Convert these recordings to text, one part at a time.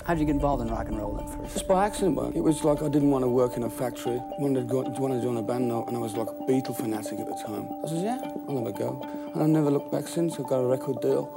How did you get involved in rock and roll then first? Just by accident, man. It was like I didn't want to work in a factory. I wanted to join a band now, and I was like a Beatle fanatic at the time. I said, yeah, I'll never go. And I never looked back since. I got a record deal.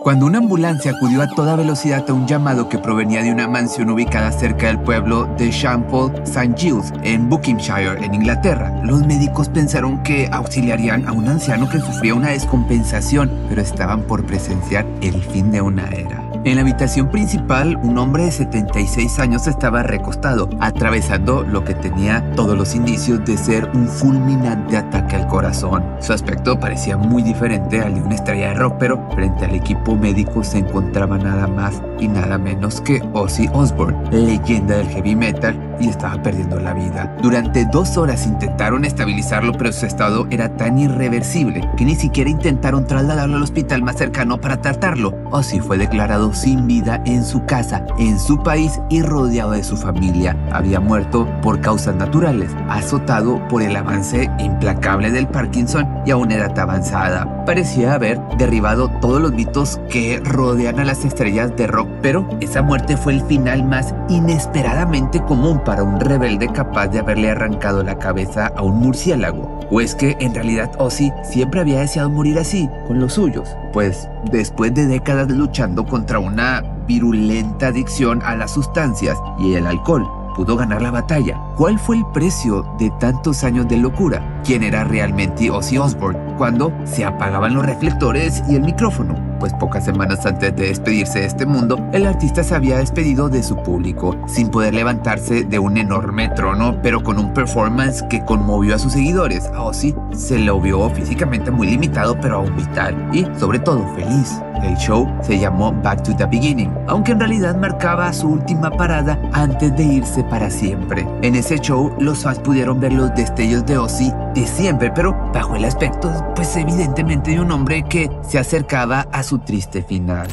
Cuando una ambulancia acudió a toda velocidad a un llamado que provenía de una mansión ubicada cerca del pueblo de St. Paul St. Giles, en Buckinghamshire, en Inglaterra, los médicos pensaron que auxiliarían a un anciano que sufría una descompensación, pero estaban por presenciar el fin de una era. En la habitación principal, un hombre de 76 años estaba recostado, atravesando lo que tenía todos los indicios de ser un fulminante ataque al corazón. Su aspecto parecía muy diferente al de una estrella de rock, pero frente al equipo médico se encontraba nada más y nada menos que Ozzy Osbourne, leyenda del heavy metal, y estaba perdiendo la vida. Durante 2 horas intentaron estabilizarlo, pero su estado era tan irreversible que ni siquiera intentaron trasladarlo al hospital más cercano para tratarlo. Ozzy fue declarado sin vida en su casa, en su país y rodeado de su familia. Había muerto por causas naturales, azotado por el avance implacable del Parkinson y a una edad avanzada. Parecía haber derribado todos los mitos que rodean a las estrellas de rock, pero esa muerte fue el final más inesperadamente común para un rebelde capaz de haberle arrancado la cabeza a un murciélago. ¿O es que en realidad Ozzy siempre había deseado morir así, con los suyos? Pues después de décadas luchando contra una virulenta adicción a las sustancias y el alcohol, pudo ganar la batalla. ¿Cuál fue el precio de tantos años de locura? ¿Quién era realmente Ozzy Osbourne cuando se apagaban los reflectores y el micrófono? Pues pocas semanas antes de despedirse de este mundo, el artista se había despedido de su público, sin poder levantarse de un enorme trono, pero con un performance que conmovió a sus seguidores. A Ozzy se lo vio físicamente muy limitado, pero aún vital y, sobre todo, feliz. El show se llamó Back to the Beginning, aunque en realidad marcaba su última parada antes de irse para siempre. En ese show, los fans pudieron ver los destellos de Ozzy de siempre, pero bajo el aspecto, pues evidentemente, de un hombre que se acercaba a su triste final.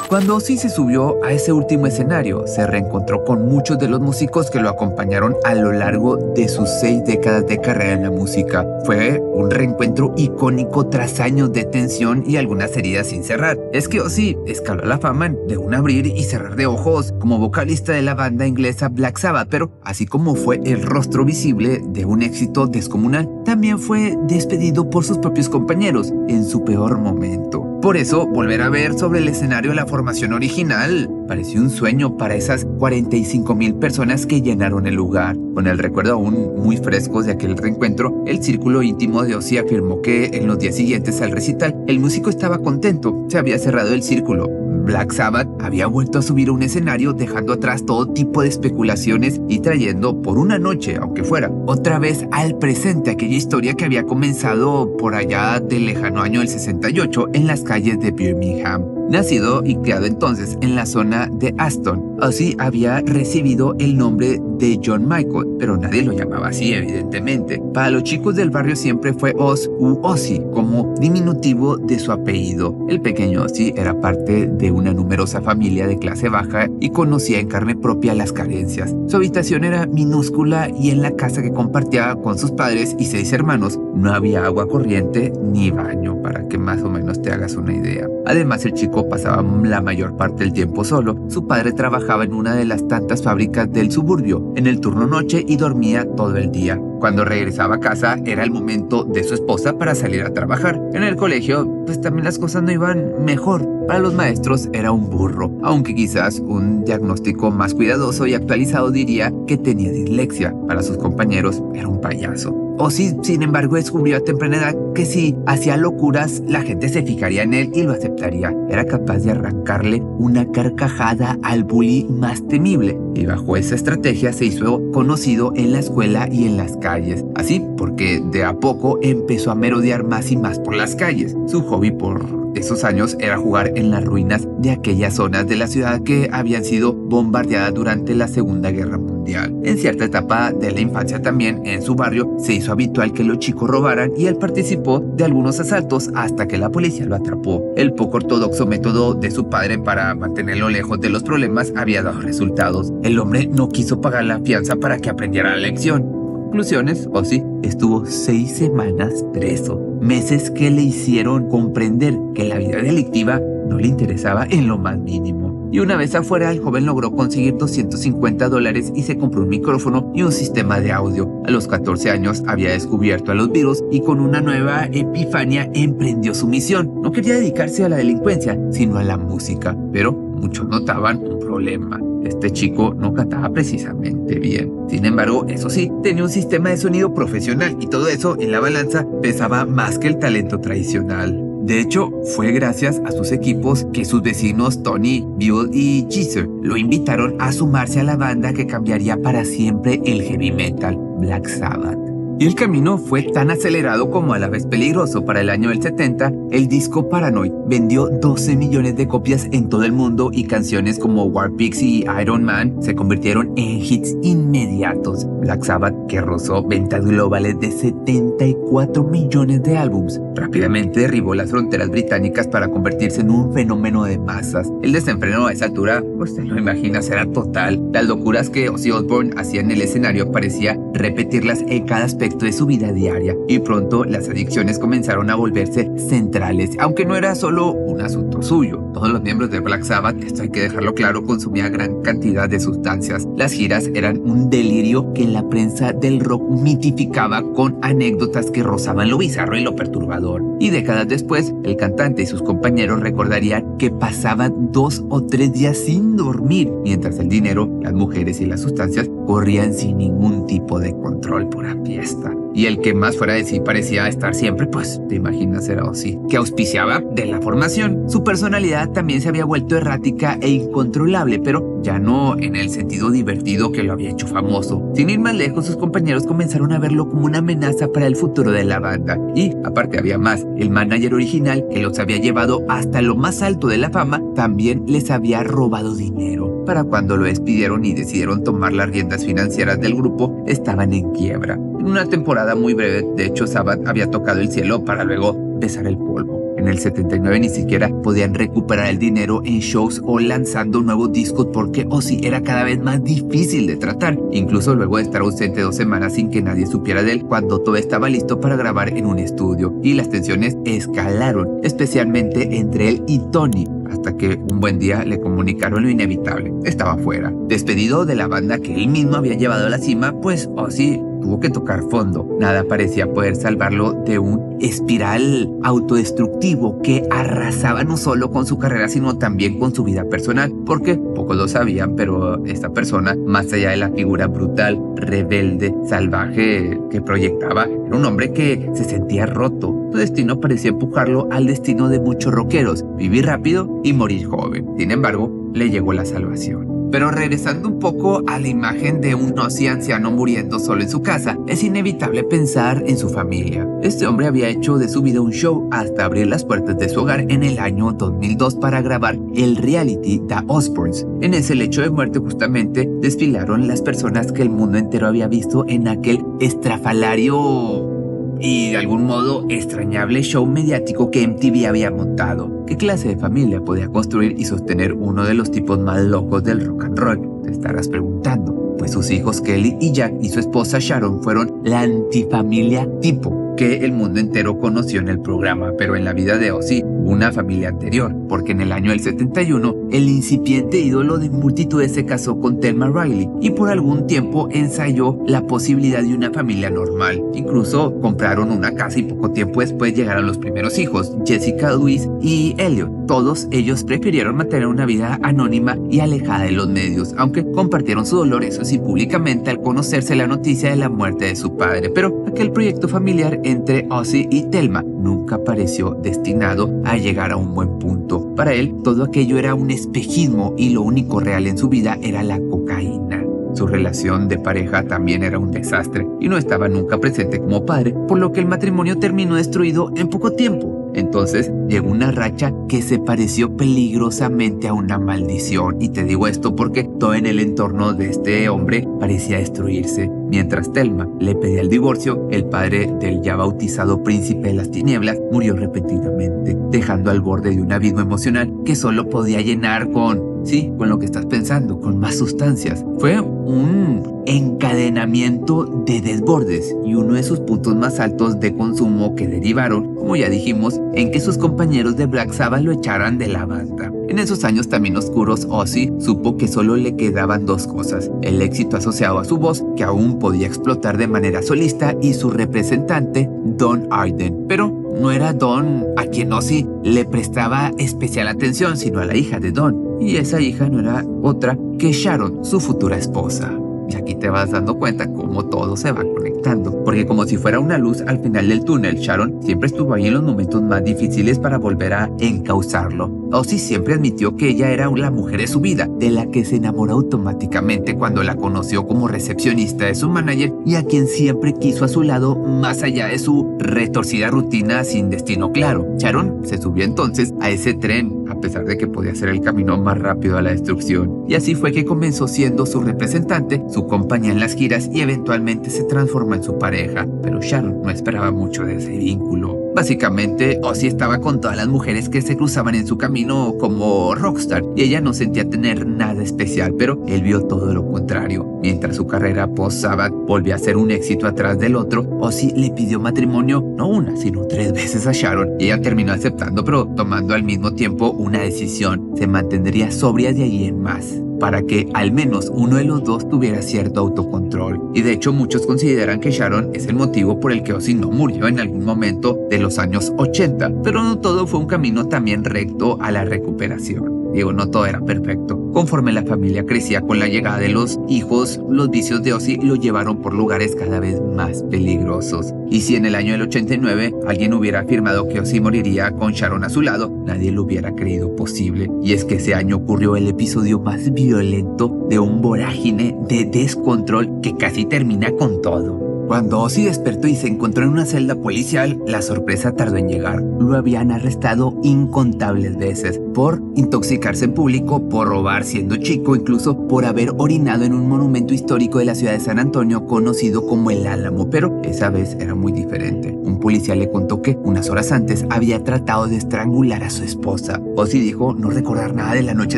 Cuando Ozzy se subió a ese último escenario, se reencontró con muchos de los músicos que lo acompañaron a lo largo de sus 6 décadas de carrera en la música. Fue un reencuentro icónico tras años de tensión y algunas heridas sin cerrar. Es que Ozzy escaló a la fama de un abrir y cerrar de ojos como vocalista de la banda inglesa Black Sabbath, pero así como fue el rostro visible de un éxito descomunal, también fue despedido por sus propios compañeros en su peor momento. Por eso, volver a ver sobre el escenario la formación original pareció un sueño para esas 45,000 personas que llenaron el lugar. Con el recuerdo aún muy fresco de aquel reencuentro, el círculo íntimo de Ozzy afirmó que en los días siguientes al recital, el músico estaba contento, se había cerrado el círculo. Black Sabbath había vuelto a subir a un escenario, dejando atrás todo tipo de especulaciones y trayendo por una noche, aunque fuera, otra vez al presente aquella historia que había comenzado por allá del lejano año del 68 en las calles de Birmingham. Nacido y criado entonces en la zona de Aston, Ozzy había recibido el nombre de John Michael, pero nadie lo llamaba así, evidentemente. Para los chicos del barrio siempre fue Oz u Ozzy, como diminutivo de su apellido. El pequeño Ozzy era parte de una numerosa familia de clase baja y conocía en carne propia las carencias. Su habitación era minúscula y en la casa que compartía con sus padres y 6 hermanos no había agua corriente ni baño, para que más o menos te hagas una idea. Además, el chico pasaba la mayor parte del tiempo solo. Su padre trabajaba en una de las tantas fábricas del suburbio, en el turno noche, y dormía todo el día. Cuando regresaba a casa era el momento de su esposa para salir a trabajar. En el colegio, pues también las cosas no iban mejor. Para los maestros era un burro, aunque quizás un diagnóstico más cuidadoso y actualizado diría que tenía dislexia. Para sus compañeros era un payaso. Ozzy, sin embargo, descubrió a temprana edad que si hacía locuras, la gente se fijaría en él y lo aceptaría. Era capaz de arrancarle una carcajada al bully más temible, y bajo esa estrategia se hizo conocido en la escuela y en las calles. Así porque de a poco empezó a merodear más y más por las calles. Su hobby por esos años era jugar en las ruinas de aquellas zonas de la ciudad que habían sido bombardeadas durante la Segunda Guerra Mundial. En cierta etapa de la infancia también, en su barrio, se hizo habitual que los chicos robaran y él participó de algunos asaltos hasta que la policía lo atrapó. El poco ortodoxo método de su padre para mantenerlo lejos de los problemas había dado resultados. El hombre no quiso pagar la fianza para que aprendiera la lección. Conclusiones: Ozzy estuvo 6 semanas preso. meses que le hicieron comprender que la vida delictiva no le interesaba en lo más mínimo. Y una vez afuera, el joven logró conseguir $250 y se compró un micrófono y un sistema de audio. A los 14 años había descubierto a los Beatles y con una nueva epifanía emprendió su misión. No quería dedicarse a la delincuencia, sino a la música, pero muchos notaban un problema. Este chico no cantaba precisamente bien. Sin embargo, eso sí, tenía un sistema de sonido profesional y todo eso en la balanza pesaba más que el talento tradicional. De hecho, fue gracias a sus equipos que sus vecinos Tony, Bill y Geezer lo invitaron a sumarse a la banda que cambiaría para siempre el heavy metal, Black Sabbath. Y el camino fue tan acelerado como a la vez peligroso. Para el año del 70, el disco Paranoid vendió 12 millones de copias en todo el mundo y canciones como War Pigs y Iron Man se convirtieron en hits inmediatos. Black Sabbath, que rozó ventas globales de 74 millones de álbums, rápidamente derribó las fronteras británicas para convertirse en un fenómeno de masas. El desenfreno a esa altura, pues te lo imaginas, era total. Las locuras que Ozzy Osbourne hacía en el escenario parecía repetirlas en cada aspecto de su vida diaria, y pronto las adicciones comenzaron a volverse centrales, aunque no era solo un asunto suyo. Todos los miembros de Black Sabbath, esto hay que dejarlo claro, consumían gran cantidad de sustancias. Las giras eran un delirio que la prensa del rock mitificaba con anécdotas que rozaban lo bizarro y lo perturbador. Y décadas después, el cantante y sus compañeros recordarían que pasaban 2 o 3 días sin dormir, mientras el dinero, las mujeres y las sustancias corrían sin ningún tipo de control. Pura fiesta. Y el que más fuera de sí parecía estar siempre, pues te imaginas, era Ozzy, que auspiciaba de la formación. Su personalidad también se había vuelto errática e incontrolable, pero ya no en el sentido divertido que lo había hecho famoso. Sin ir más lejos, sus compañeros comenzaron a verlo como una amenaza para el futuro de la banda. Y aparte había más, el manager original que los había llevado hasta lo más alto de la fama también les había robado dinero. Para cuando lo despidieron y decidieron tomar las riendas financieras del grupo, estaban en quiebra. En una temporada muy breve, de hecho, Sabbath había tocado el cielo para luego besar el polvo. En el 79 ni siquiera podían recuperar el dinero en shows o lanzando nuevos discos porque Ozzy era cada vez más difícil de tratar, incluso luego de estar ausente 2 semanas sin que nadie supiera de él, cuando todo estaba listo para grabar en un estudio, y las tensiones escalaron, especialmente entre él y Tony, hasta que un buen día le comunicaron lo inevitable: estaba fuera. Despedido de la banda que él mismo había llevado a la cima, pues Ozzy tuvo que tocar fondo. Nada parecía poder salvarlo de un espiral autodestructivo que arrasaba no solo con su carrera, sino también con su vida personal, porque pocos lo sabían, pero esta persona, más allá de la figura brutal, rebelde, salvaje que proyectaba, era un hombre que se sentía roto. Su destino parecía empujarlo al destino de muchos rockeros: vivir rápido y morir joven. Sin embargo, le llegó la salvación. Pero regresando un poco a la imagen de un Ozzy anciano muriendo solo en su casa, es inevitable pensar en su familia. Este hombre había hecho de su vida un show hasta abrir las puertas de su hogar en el año 2002 para grabar el reality The Osbournes. En ese lecho de muerte justamente desfilaron las personas que el mundo entero había visto en aquel estrafalario y de algún modo extrañable show mediático que MTV había montado. ¿Qué clase de familia podía construir y sostener uno de los tipos más locos del rock and roll? Te estarás preguntando. Pues sus hijos Kelly y Jack y su esposa Sharon fueron la antifamilia tipo que el mundo entero conoció en el programa, pero en la vida de Ozzy, una familia anterior, porque en el año del 71, el incipiente ídolo de multitudes se casó con Thelma Riley y por algún tiempo ensayó la posibilidad de una familia normal. Incluso compraron una casa y poco tiempo después llegaron los primeros hijos, Jessica, Louise y Elliot. Todos ellos prefirieron mantener una vida anónima y alejada de los medios, aunque compartieron su dolor, eso sí, públicamente al conocerse la noticia de la muerte de su padre. Pero aquel proyecto familiar entre Ozzy y Thelma nunca pareció destinado a llegar a un buen punto. Para él, todo aquello era un espejismo y lo único real en su vida era la cocaína. Su relación de pareja también era un desastre y no estaba nunca presente como padre, por lo que el matrimonio terminó destruido en poco tiempo. Entonces llegó una racha que se pareció peligrosamente a una maldición, y te digo esto porque todo en el entorno de este hombre parecía destruirse. Mientras Thelma le pedía el divorcio, el padre del ya bautizado príncipe de las tinieblas murió repentinamente, dejando al borde de un abismo emocional que solo podía llenar con Sí, con lo que estás pensando, con más sustancias. Fue un encadenamiento de desbordes y uno de sus puntos más altos de consumo que derivaron, como ya dijimos, en que sus compañeros de Black Sabbath lo echaran de la banda. En esos años también oscuros, Ozzy supo que solo le quedaban dos cosas: el éxito asociado a su voz, que aún podía explotar de manera solista, y su representante, Don Arden. Pero no era Don a quien Ozzy le prestaba especial atención, sino a la hija de Don. Y esa hija no era otra que Sharon, su futura esposa. Y aquí te vas dando cuenta cómo todo se va conectando. Porque como si fuera una luz al final del túnel, Sharon siempre estuvo ahí en los momentos más difíciles para volver a encauzarlo. Ozzy siempre admitió que ella era la mujer de su vida, de la que se enamoró automáticamente cuando la conoció como recepcionista de su manager y a quien siempre quiso a su lado más allá de su retorcida rutina sin destino claro. Sharon se subió entonces a ese tren, a pesar de que podía ser el camino más rápido a la destrucción. Y así fue que comenzó siendo su representante, su compañía en las giras y eventualmente se transformó en su pareja. Pero Sharon no esperaba mucho de ese vínculo. Básicamente, Ozzy estaba con todas las mujeres que se cruzaban en su camino como rockstar y ella no sentía tener nada especial, pero él vio todo lo contrario. Mientras su carrera post-Sabbath volvía a ser un éxito atrás del otro, Ozzy le pidió matrimonio no una, sino 3 veces a Sharon y ella terminó aceptando, pero tomando al mismo tiempo una decisión: se mantendría sobria de ahí en más, para que al menos uno de los dos tuviera cierto autocontrol. Y de hecho muchos consideran que Sharon es el motivo por el que Ozzy no murió en algún momento de los años 80, pero no todo fue un camino también recto a la recuperación. Digo, no todo era perfecto. Conforme la familia crecía con la llegada de los hijos, los vicios de Ozzy lo llevaron por lugares cada vez más peligrosos. Y si en el año del 89 alguien hubiera afirmado que Ozzy moriría con Sharon a su lado, nadie lo hubiera creído posible. Y es que ese año ocurrió el episodio más violento de un vorágine de descontrol que casi termina con todo. Cuando Ozzy despertó y se encontró en una celda policial, la sorpresa tardó en llegar. Lo habían arrestado incontables veces por intoxicarse en público, por robar siendo chico, incluso por haber orinado en un monumento histórico de la ciudad de San Antonio conocido como el Álamo. Pero esa vez era muy diferente. Un policía le contó que unas horas antes había tratado de estrangular a su esposa. Ozzy dijo no recordar nada de la noche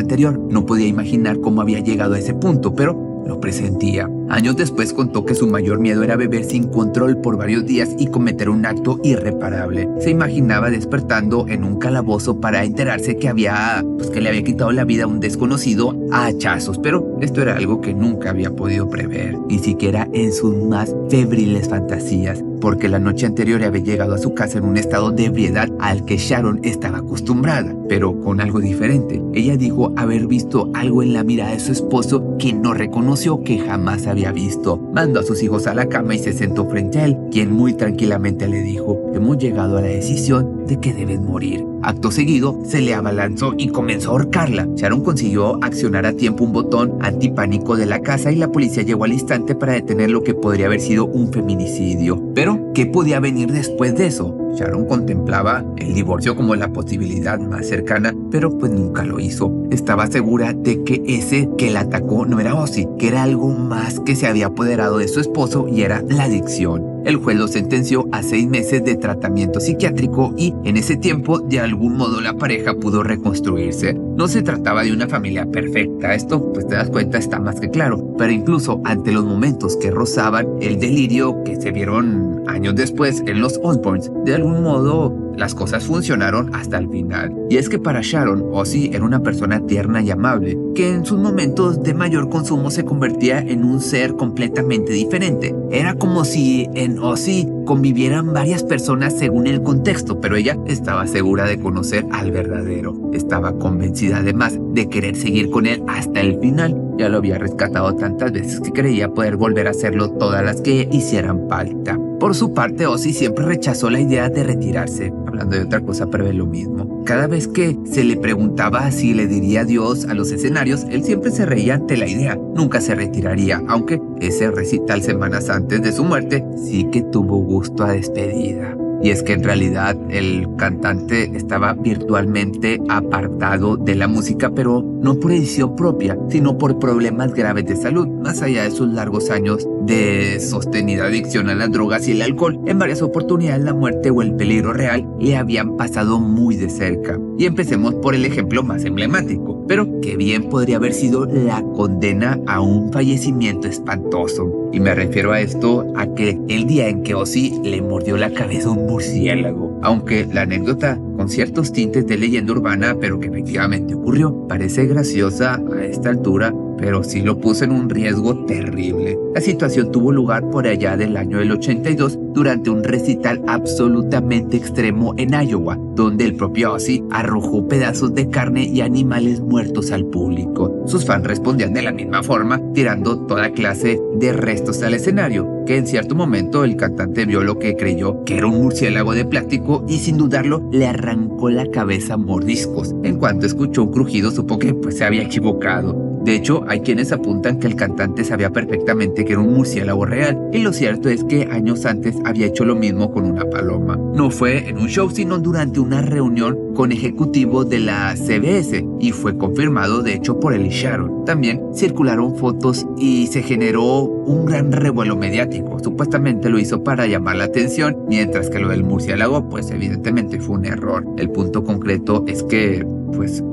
anterior. No podía imaginar cómo había llegado a ese punto, pero lo presentía. Años después contó que su mayor miedo era beber sin control por varios días y cometer un acto irreparable. Se imaginaba despertando en un calabozo para enterarse que le había quitado la vida a un desconocido a hachazos, pero esto era algo que nunca había podido prever, ni siquiera en sus más febriles fantasías, porque la noche anterior había llegado a su casa en un estado de ebriedad al que Sharon estaba acostumbrada, pero con algo diferente. Ella dijo haber visto algo en la mirada de su esposo que no reconoció, que jamás había visto. Mandó a sus hijos a la cama y se sentó frente a él, quien muy tranquilamente le dijo: hemos llegado a la decisión de que debes morir. Acto seguido, se le abalanzó y comenzó a ahorcarla. Sharon consiguió accionar a tiempo un botón antipánico de la casa y la policía llegó al instante para detener lo que podría haber sido un feminicidio. Pero, ¿qué podía venir después de eso? Sharon contemplaba el divorcio como la posibilidad más cercana, pero pues nunca lo hizo. Estaba segura de que ese que la atacó no era Ozzy, que era algo más que se había apoderado de su esposo y era la adicción. El juez lo sentenció a 6 meses de tratamiento psiquiátrico y en ese tiempo de algún modo la pareja pudo reconstruirse. No se trataba de una familia perfecta, esto pues te das cuenta está más que claro, pero incluso ante los momentos que rozaban el delirio que se vieron años después en los Osbournes, de algún modo las cosas funcionaron hasta el final. Y es que para Sharon, Ozzy era una persona tierna y amable, que en sus momentos de mayor consumo se convertía en un ser completamente diferente. Era como si en Ozzy convivieran varias personas según el contexto, pero ella estaba segura de conocer al verdadero. Estaba convencida además de querer seguir con él hasta el final. Ya lo había rescatado tantas veces que creía poder volver a hacerlo todas las que hicieran falta. Por su parte, Ozzy siempre rechazó la idea de retirarse. Hablando de otra cosa, pero es lo mismo. Cada vez que se le preguntaba si le diría adiós a los escenarios, él siempre se reía ante la idea. Nunca se retiraría, aunque ese recital semanas antes de su muerte sí que tuvo gusto a despedida. Y es que en realidad el cantante estaba virtualmente apartado de la música, pero no por decisión propia, sino por problemas graves de salud. Más allá de sus largos años de sostenida adicción a las drogas y el alcohol, en varias oportunidades la muerte o el peligro real le habían pasado muy de cerca. Y empecemos por el ejemplo más emblemático, pero que bien podría haber sido la condena a un fallecimiento espantoso. Y me refiero a esto, a que el día en que Ozzy le mordió la cabeza a un murciélago. Aunque la anécdota, con ciertos tintes de leyenda urbana, pero que efectivamente ocurrió, parece graciosa a esta altura, pero sí lo puso en un riesgo terrible. La situación tuvo lugar por allá del año del 82 durante un recital absolutamente extremo en Iowa, donde el propio Ozzy arrojó pedazos de carne y animales muertos al público. Sus fans respondían de la misma forma, tirando toda clase de restos al escenario, que en cierto momento el cantante vio lo que creyó que era un murciélago de plástico y sin dudarlo le arrancó la cabeza a mordiscos. En cuanto escuchó un crujido supo que se había equivocado. De hecho, hay quienes apuntan que el cantante sabía perfectamente que era un murciélago real, y lo cierto es que años antes había hecho lo mismo con una paloma. No fue en un show, sino durante una reunión con ejecutivos de la CBS, y fue confirmado de hecho por Ellie Sharon. También circularon fotos y se generó un gran revuelo mediático. Supuestamente lo hizo para llamar la atención, mientras que lo del murciélago pues evidentemente fue un error. El punto concreto es que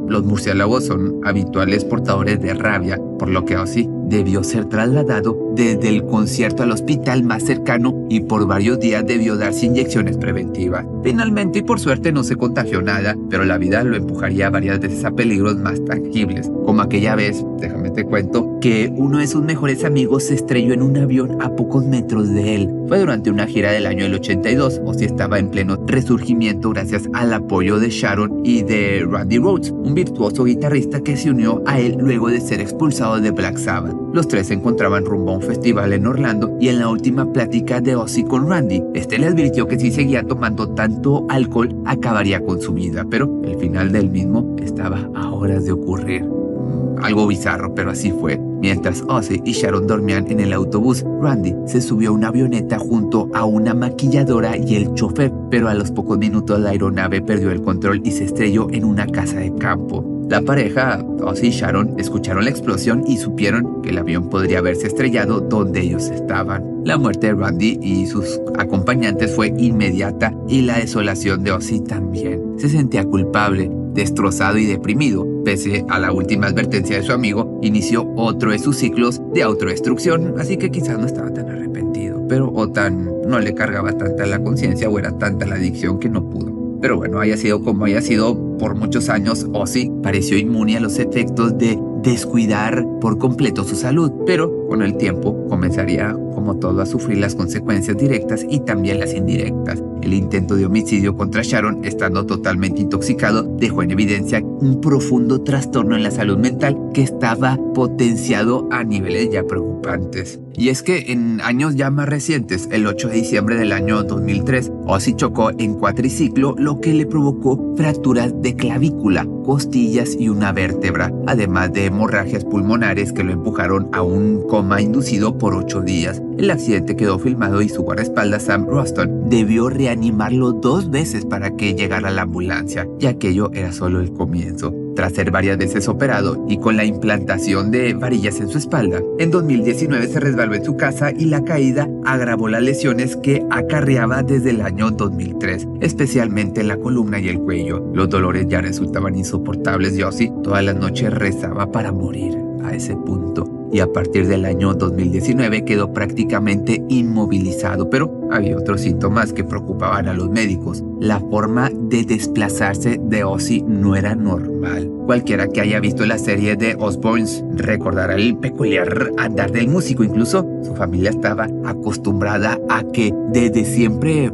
los murciélagos son habituales portadores de rabia, por lo que Ozzy debió ser trasladado desde el concierto al hospital más cercano y por varios días debió darse inyecciones preventivas. Finalmente y por suerte no se contagió nada, pero la vida lo empujaría varias veces a peligros más tangibles, como aquella vez, déjame te cuento, que uno de sus mejores amigos se estrelló en un avión a pocos metros de él. Fue durante una gira del año del 82, Ozzy estaba en pleno resurgimiento gracias al apoyo de Sharon y de Randy Rhoads, un virtuoso guitarrista que se unió a él luego de ser expulsado de Black Sabbath. Los tres se encontraban rumbo a un festival en Orlando y en la última plática de Ozzy con Randy, este le advirtió que si seguía tomando tanto alcohol acabaría con su vida, pero el final del mismo estaba a horas de ocurrir. Algo bizarro, pero así fue. Mientras Ozzy y Sharon dormían en el autobús, Randy se subió a una avioneta junto a una maquilladora y el chofer, pero a los pocos minutos la aeronave perdió el control y se estrelló en una casa de campo. La pareja, Ozzy y Sharon, escucharon la explosión y supieron que el avión podría haberse estrellado donde ellos estaban. La muerte de Randy y sus acompañantes fue inmediata y la desolación de Ozzy también. Se sentía culpable, destrozado y deprimido. Pese a la última advertencia de su amigo, inició otro de sus ciclos de autodestrucción, así que quizás no estaba tan arrepentido, pero no le cargaba tanta la conciencia o era tanta la adicción que no pudo. Pero bueno, haya sido como haya sido, por muchos años Ozzy pareció inmune a los efectos de descuidar por completo su salud, pero con el tiempo comenzaría, como todo, a sufrir las consecuencias directas y también las indirectas. El intento de homicidio contra Sharon, estando totalmente intoxicado, dejó en evidencia un profundo trastorno en la salud mental que estaba potenciado a niveles ya preocupantes. Y es que en años ya más recientes, el 8 de diciembre del año 2003, Ozzy chocó en cuatriciclo, lo que le provocó fracturas de clavícula, costillas y una vértebra, además de hemorragias pulmonares que lo empujaron a un coma inducido por 8 días. El accidente quedó filmado y su guardaespaldas Sam Ruston debió reanimarlo 2 veces para que llegara la ambulancia, y aquello era solo el comienzo. Tras ser varias veces operado y con la implantación de varillas en su espalda, en 2019 se resbaló en su casa y la caída agravó las lesiones que acarreaba desde el año 2003, especialmente en la columna y el cuello. Los dolores ya resultaban insoportables y Ozzy todas las noches rezaba para morir a ese punto. Y a partir del año 2019 quedó prácticamente inmovilizado, pero había otros síntomas que preocupaban a los médicos. La forma de desplazarse de Ozzy no era normal. Cualquiera que haya visto la serie de Osbournes recordará el peculiar andar del músico. Incluso su familia estaba acostumbrada a que desde siempre,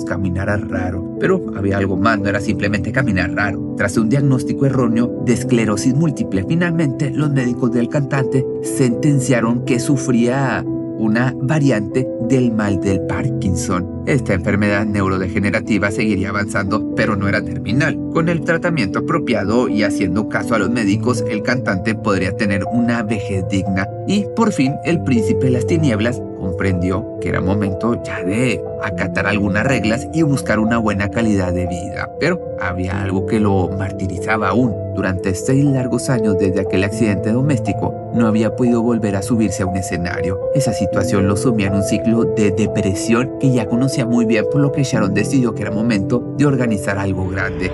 caminara raro. Pero había algo más, no era simplemente caminar raro. Tras un diagnóstico erróneo de esclerosis múltiple, finalmente los médicos del cantante sentenciaron que sufría una variante del mal del Parkinson. Esta enfermedad neurodegenerativa seguiría avanzando, pero no era terminal. Con el tratamiento apropiado y haciendo caso a los médicos, el cantante podría tener una vejez digna y, por fin, el príncipe de las tinieblas comprendió que era momento ya de acatar algunas reglas y buscar una buena calidad de vida. Pero había algo que lo martirizaba aún. Durante 6 largos años desde aquel accidente doméstico, no había podido volver a subirse a un escenario. Esa situación lo sumía en un ciclo de depresión que ya conocía muy bien, por lo que Sharon decidió que era momento de organizar algo grande.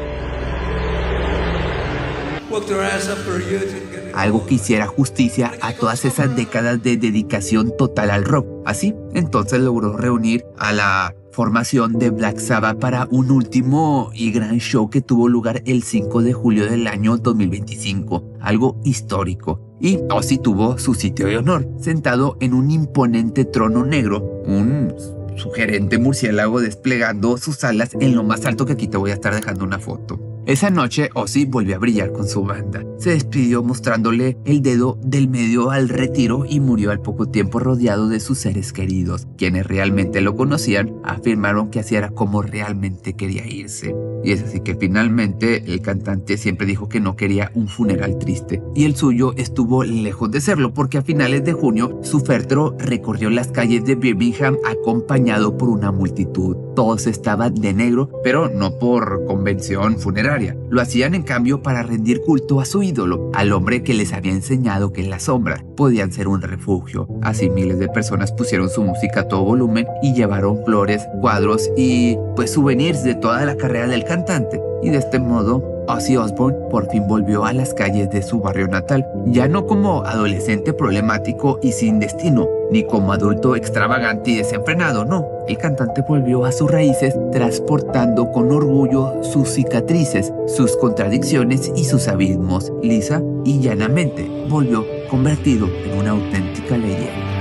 Algo que hiciera justicia a todas esas décadas de dedicación total al rock. Así, entonces logró reunir a la formación de Black Sabbath para un último y gran show que tuvo lugar el 5 de julio del año 2025, algo histórico. Y Ozzy tuvo su sitio de honor, sentado en un imponente trono negro, un sugerente murciélago desplegando sus alas en lo más alto, que aquí te voy a estar dejando una foto. Esa noche Ozzy volvió a brillar con su banda. Se despidió mostrándole el dedo del medio al retiro y murió al poco tiempo rodeado de sus seres queridos. Quienes realmente lo conocían afirmaron que así era como realmente quería irse. Y es así que finalmente el cantante siempre dijo que no quería un funeral triste. Y el suyo estuvo lejos de serlo, porque a finales de junio su féretro recorrió las calles de Birmingham acompañado por una multitud. Todos estaban de negro, pero no por convención funeraria. Lo hacían en cambio para rendir culto a su ídolo, al hombre que les había enseñado que en las sombras podían ser un refugio. Así miles de personas pusieron su música a todo volumen y llevaron flores, cuadros y souvenirs de toda la carrera del cantante. Y de este modo Ozzy Osbourne por fin volvió a las calles de su barrio natal, ya no como adolescente problemático y sin destino, ni como adulto extravagante y desenfrenado, no. El cantante volvió a sus raíces transportando con orgullo sus cicatrices, sus contradicciones y sus abismos. Lisa y llanamente volvió convertido en una auténtica leyenda.